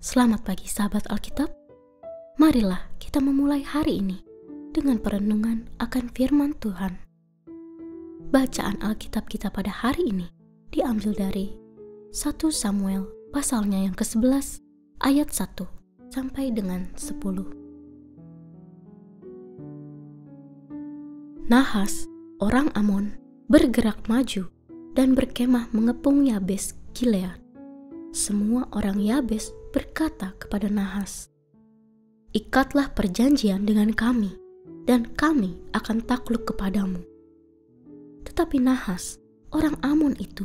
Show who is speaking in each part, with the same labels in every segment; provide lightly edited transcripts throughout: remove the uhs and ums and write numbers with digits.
Speaker 1: Selamat pagi sahabat Alkitab. Marilah kita memulai hari ini dengan perenungan akan firman Tuhan. Bacaan Alkitab kita pada hari ini diambil dari 1 Samuel pasalnya yang ke-11 ayat 1 sampai dengan 10. Nahas, orang Amon, bergerak maju dan berkemah mengepung Yabes Gilead. Semua orang Yabes berkata kepada Nahas, "Ikatlah perjanjian dengan kami, dan kami akan takluk kepadamu." Tetapi Nahas, orang Amon itu,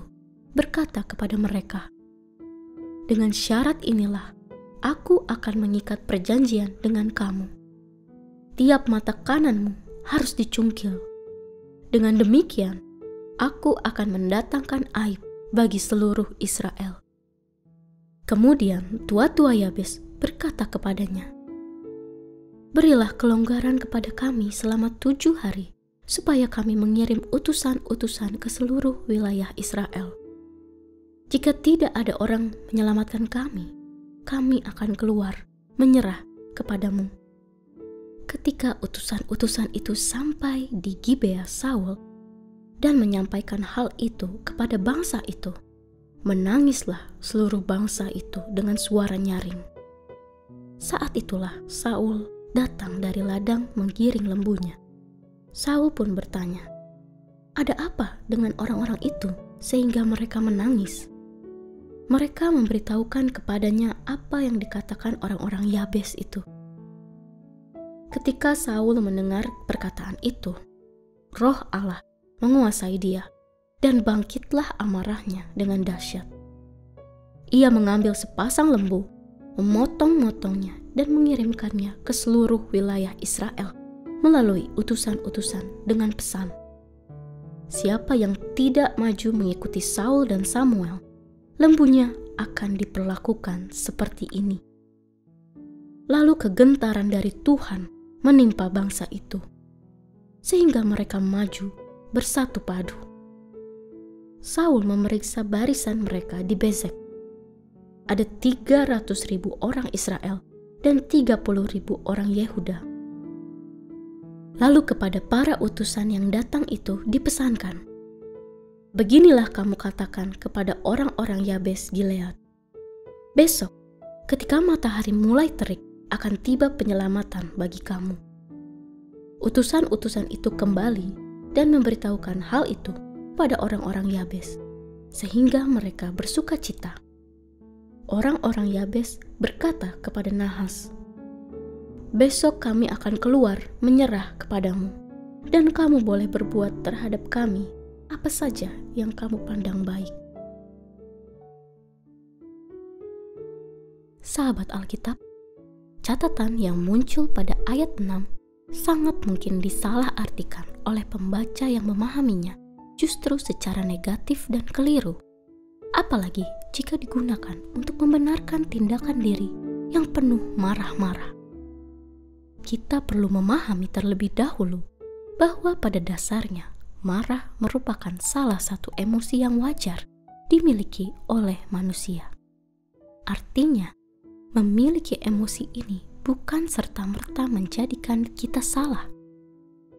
Speaker 1: berkata kepada mereka, "Dengan syarat inilah aku akan mengikat perjanjian dengan kamu. Tiap mata kananmu harus dicungkil. Dengan demikian, aku akan mendatangkan aib bagi seluruh Israel." Kemudian tua-tua Yabes berkata kepadanya, "Berilah kelonggaran kepada kami selama 7 hari, supaya kami mengirim utusan-utusan ke seluruh wilayah Israel. Jika tidak ada orang menyelamatkan kami akan keluar menyerah kepadamu." Ketika utusan-utusan itu sampai di Gibea Saul dan menyampaikan hal itu kepada bangsa itu, menangislah seluruh bangsa itu dengan suara nyaring. Saat itulah Saul datang dari ladang menggiring lembunya. Saul pun bertanya, "Ada apa dengan orang-orang itu sehingga mereka menangis?" Mereka memberitahukan kepadanya apa yang dikatakan orang-orang Yabes itu. Ketika Saul mendengar perkataan itu, Roh Allah menguasai dia, dan bangkitlah amarahnya dengan dahsyat. Ia mengambil sepasang lembu, memotong-motongnya dan mengirimkannya ke seluruh wilayah Israel melalui utusan-utusan dengan pesan, "Siapa yang tidak maju mengikuti Saul dan Samuel, lembunya akan diperlakukan seperti ini." Lalu kegentaran dari Tuhan menimpa bangsa itu, sehingga mereka maju bersatu padu. Saul memeriksa barisan mereka di Bezek. Ada 300.000 orang Israel dan 30.000 orang Yehuda. Lalu kepada para utusan yang datang itu dipesankan, "Beginilah kamu katakan kepada orang-orang Yabes Gilead, besok ketika matahari mulai terik akan tiba penyelamatan bagi kamu." Utusan-utusan itu kembali dan memberitahukan hal itu pada orang-orang Yabes, sehingga mereka bersuka cita. Orang-orang Yabes berkata kepada Nahas, "Besok kami akan keluar menyerah kepadamu, dan kamu boleh berbuat terhadap kami apa saja yang kamu pandang baik." Sahabat Alkitab, catatan yang muncul pada ayat 6 sangat mungkin disalahartikan oleh pembaca yang memahaminya justru secara negatif dan keliru, apalagi jika digunakan untuk membenarkan tindakan diri yang penuh marah-marah. Kita perlu memahami terlebih dahulu bahwa pada dasarnya marah merupakan salah satu emosi yang wajar dimiliki oleh manusia. Artinya, memiliki emosi ini bukan serta-merta menjadikan kita salah.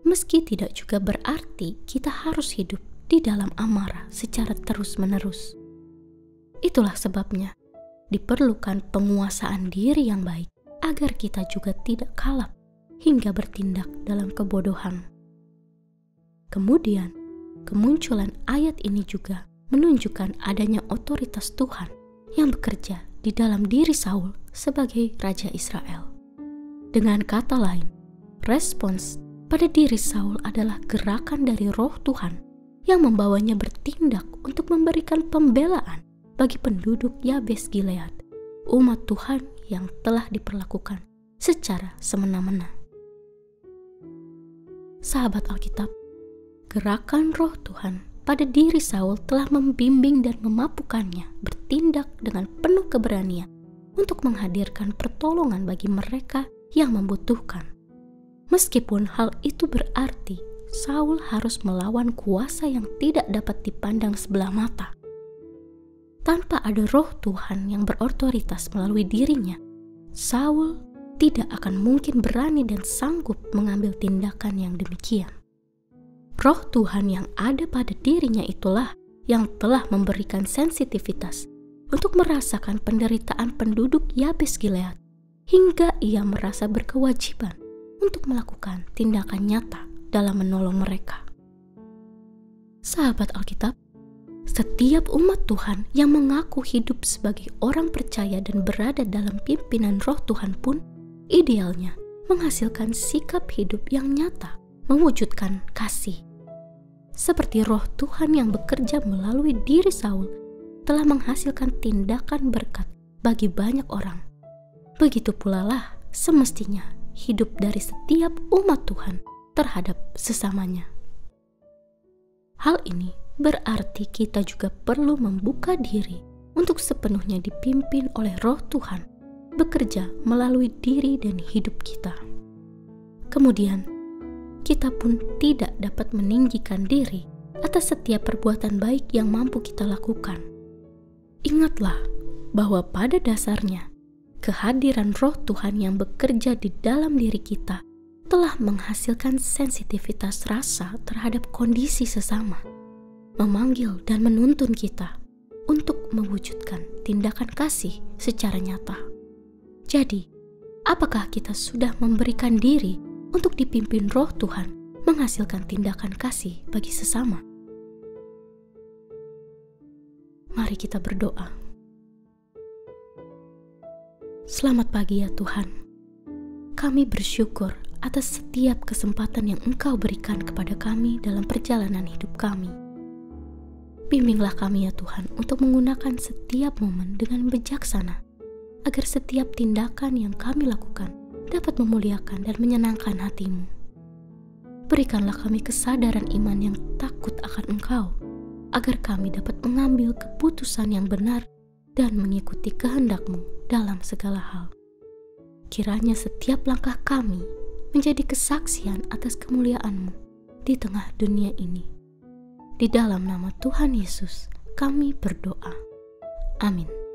Speaker 1: Meski tidak juga berarti kita harus hidup di dalam amarah secara terus-menerus. Itulah sebabnya diperlukan penguasaan diri yang baik agar kita juga tidak kalap hingga bertindak dalam kebodohan. Kemudian, kemunculan ayat ini juga menunjukkan adanya otoritas Tuhan yang bekerja di dalam diri Saul sebagai Raja Israel. Dengan kata lain, respons pada diri Saul adalah gerakan dari Roh Tuhan yang membawanya bertindak untuk memberikan pembelaan bagi penduduk Yabes Gilead, umat Tuhan yang telah diperlakukan secara semena-mena. Sahabat Alkitab, gerakan Roh Tuhan pada diri Saul telah membimbing dan memampukannya bertindak dengan penuh keberanian untuk menghadirkan pertolongan bagi mereka yang membutuhkan. Meskipun hal itu berarti Saul harus melawan kuasa yang tidak dapat dipandang sebelah mata. tanpa ada roh Tuhan yang berotoritas melalui dirinya, Saul tidak akan mungkin berani dan sanggup mengambil tindakan yang demikian. Roh Tuhan yang ada pada dirinya itulah yang telah memberikan sensitivitas untuk merasakan penderitaan penduduk Yabes Gilead, hingga ia merasa berkewajiban untuk melakukan tindakan nyata dalam menolong mereka. Sahabat Alkitab, setiap umat Tuhan yang mengaku hidup sebagai orang percaya dan berada dalam pimpinan roh Tuhan pun idealnya menghasilkan sikap hidup yang nyata, mewujudkan kasih. Seperti roh Tuhan yang bekerja melalui diri Saul telah menghasilkan tindakan berkat bagi banyak orang. Begitu pula lah semestinya hidup dari setiap umat Tuhan terhadap sesamanya. Hal ini berarti kita juga perlu membuka diri untuk sepenuhnya dipimpin oleh roh Tuhan bekerja melalui diri dan hidup kita. Kemudian, kita pun tidak dapat meninggikan diri atas setiap perbuatan baik yang mampu kita lakukan. Ingatlah bahwa pada dasarnya, kehadiran roh Tuhan yang bekerja di dalam diri kita telah menghasilkan sensitivitas rasa terhadap kondisi sesama, memanggil dan menuntun kita untuk mewujudkan tindakan kasih secara nyata. Jadi, apakah kita sudah memberikan diri untuk dipimpin roh Tuhan menghasilkan tindakan kasih bagi sesama? Mari kita berdoa. Selamat pagi ya Tuhan. Kami bersyukur atas setiap kesempatan yang Engkau berikan kepada kami dalam perjalanan hidup kami. Bimbinglah kami ya Tuhan untuk menggunakan setiap momen dengan bijaksana, agar setiap tindakan yang kami lakukan dapat memuliakan dan menyenangkan hati-Mu. Berikanlah kami kesadaran iman yang takut akan Engkau, agar kami dapat mengambil keputusan yang benar dan mengikuti kehendak-Mu dalam segala hal. Kiranya setiap langkah kami menjadi kesaksian atas kemuliaan-Mu di tengah dunia ini. Di dalam nama Tuhan Yesus, kami berdoa. Amin.